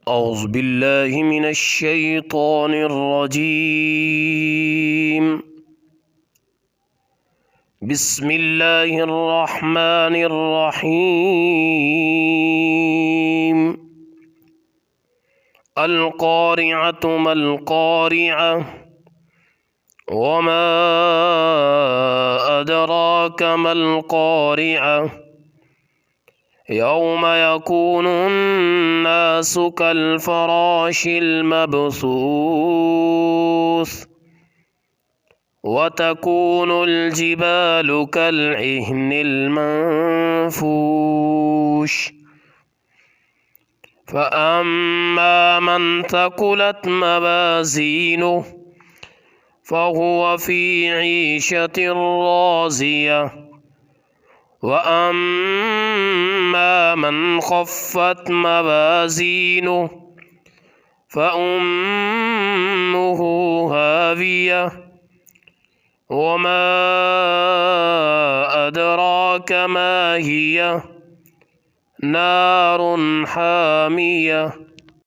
أعوذ بالله من الشيطان الرجيم. بسم الله الرحمن الرحيم. القارعة ما القارعة وما أدراك ما القارعة يوم يكون الناس كالفراش المبثوث وتكون الجبال كالعهن المنفوش فأما من ثقلت موازينه فهو في عيشة راضية وأما من خفت موازينه فأمه هاوية وما أدراك ما هي نار حامية